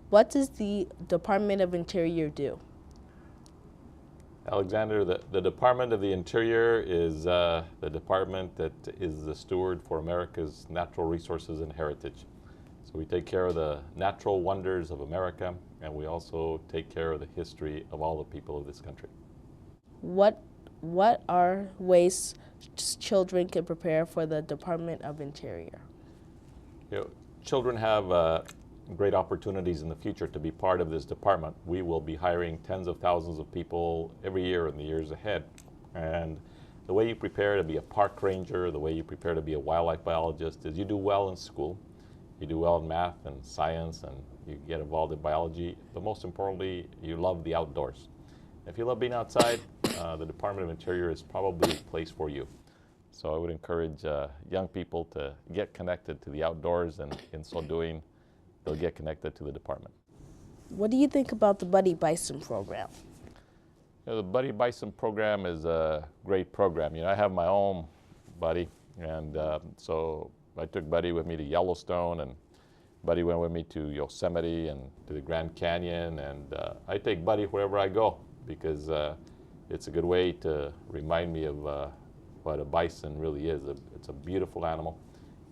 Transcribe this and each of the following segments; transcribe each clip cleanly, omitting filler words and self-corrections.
What does the Department of Interior do? Alexander, the Department of the Interior is the department that is the steward for America's natural resources and heritage. So we take care of the natural wonders of America, and we also take care of the history of all the people of this country. What are ways children can prepare for the Department of Interior? Children have great opportunities in the future to be part of this department. We will be hiring tens of thousands of people every year in the years ahead. And the way you prepare to be a park ranger, the way you prepare to be a wildlife biologist is you do well in school, you do well in math and science, and you get involved in biology, but most importantly, you love the outdoors. If you love being outside, the Department of Interior is probably a place for you. So I would encourage young people to get connected to the outdoors, and in so doing, they'll get connected to the department. What do you think about the Buddy Bison program? The Buddy Bison program is a great program. I have my own buddy, and so I took Buddy with me to Yellowstone, and Buddy went with me to Yosemite and to the Grand Canyon, and I take Buddy wherever I go because it's a good way to remind me of what a bison really is. It's a beautiful animal,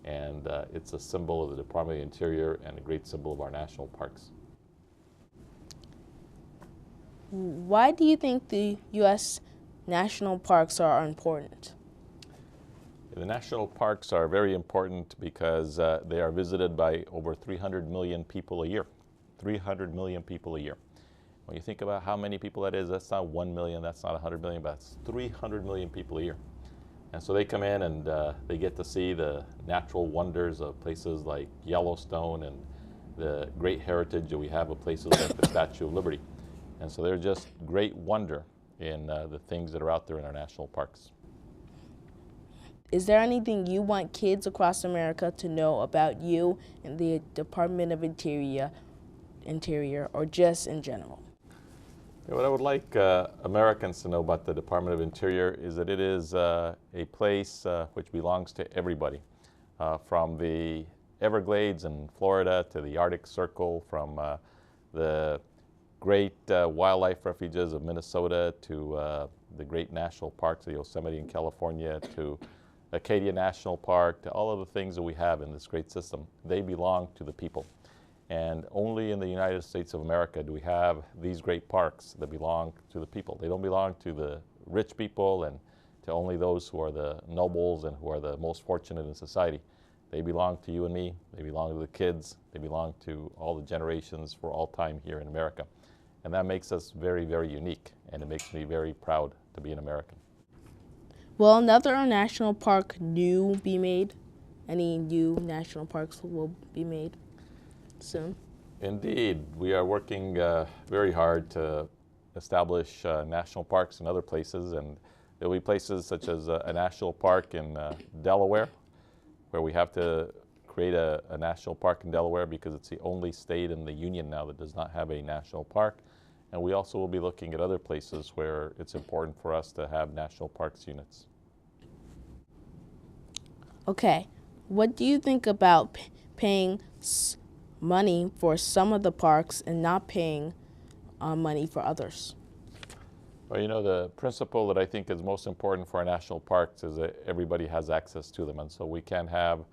and it's a symbol of the Department of the Interior and a great symbol of our national parks. Why do you think the U.S. national parks are important? The national parks are very important because they are visited by over 300 million people a year. 300 million people a year. When you think about how many people that is, that's not 1 million, that's not 100 million, but that's 300 million people a year. And so they come in and they get to see the natural wonders of places like Yellowstone and the great heritage that we have of places like the Statue of Liberty. And so they're just great wonder in the things that are out there in our national parks. Is there anything you want kids across America to know about you and the Department of Interior, or just in general? What I would like Americans to know about the Department of Interior is that it is a place which belongs to everybody, from the Everglades in Florida to the Arctic Circle, from the great wildlife refuges of Minnesota to the great national parks of Yosemite in California to Acadia National Park, to all of the things that we have in this great system. They belong to the people. And only in the United States of America do we have these great parks that belong to the people. They don't belong to the rich people and to only those who are the nobles and who are the most fortunate in society. They belong to you and me. They belong to the kids. They belong to all the generations for all time here in America. And that makes us very, very unique, and it makes me very proud to be an American. Will another national park be made? Any new national parks will be made soon? Indeed, we are working very hard to establish national parks in other places, and there will be places such as a national park in Delaware, where we have to create a national park in Delaware because it's the only state in the Union now that does not have a national park. And we also will be looking at other places where it's important for us to have national parks units. Okay, what do you think about paying money for some of the parks and not paying money for others? Well, the principle that I think is most important for our national parks is that everybody has access to them. And so we can't have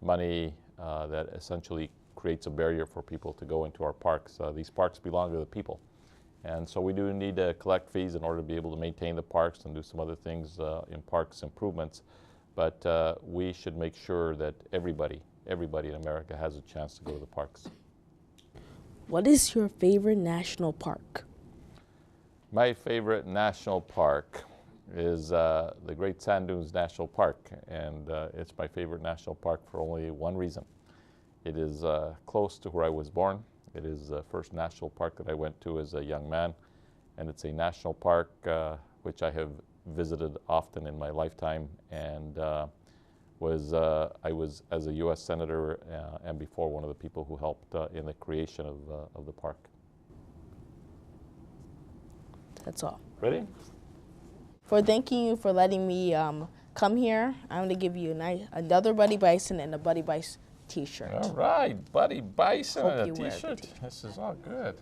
money that essentially creates a barrier for people to go into our parks. These parks belong to the people. And so we do need to collect fees in order to be able to maintain the parks and do some other things in parks improvements. But we should make sure that everybody in America has a chance to go to the parks. What is your favorite national park? My favorite national park is the Great Sand Dunes National Park, and it's my favorite national park for only one reason. It is close to where I was born. It is the first national park that I went to as a young man, and it's a national park which I have visited often in my lifetime, and I was, as a U.S. Senator and before, one of the people who helped in the creation of the park. That's all. Ready? For thanking you for letting me come here, I'm going to give you another Buddy Bison and a Buddy Bison T-shirt. All right, Buddy Bison Hope and you a wear the T-shirt. T-shirt. This is all good.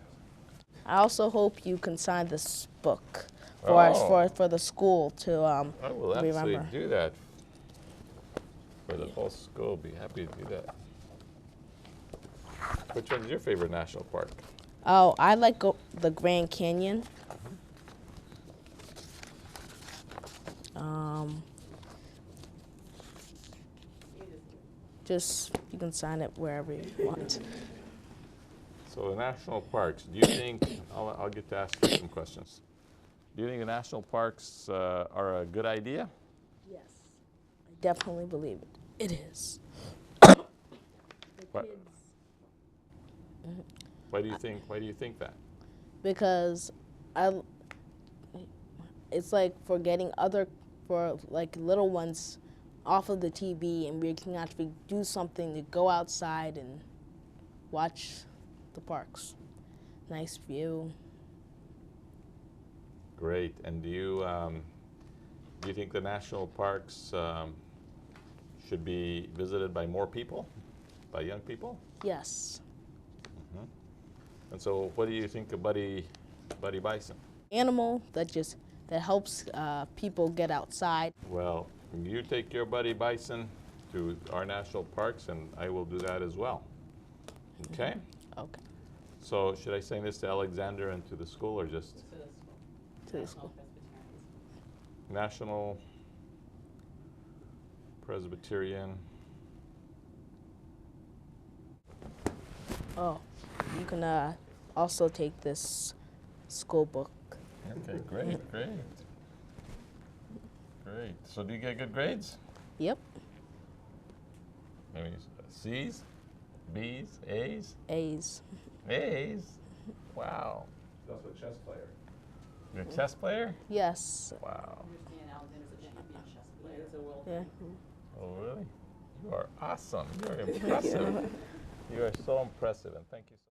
I also hope you can sign this book for us for the school to I will absolutely remember. do that for the whole school. Be happy to do that. Which one's your favorite national park? Oh, I like the Grand Canyon. Just you can sign it wherever you want. So the national parks, do you think, I'll get to ask you some questions. Do you think the national parks are a good idea? Yes, I definitely believe it. It is. What- Why do you think that? Because it's like for like little ones off of the TV, and we can actually do something to go outside and watch the parks. Nice view. Great. And do you think the national parks should be visited by more people, by young people? Yes. And so, what do you think of Buddy Bison? Animal that helps people get outside. Well, you take your Buddy Bison to our national parks, and I will do that as well. Okay? Okay. So, should I sing this to Alexander and to the school, or just To the school. National Presbyterian? Oh, you can also take this school book. Okay, great. So, do you get good grades? Yep. Maybe C's, B's, A's? A's. A's? Wow. He's also a chess player. You're a chess player? Yes. Wow. Yeah. Oh, really? You are awesome. You are impressive. You are so impressive, and thank you so much.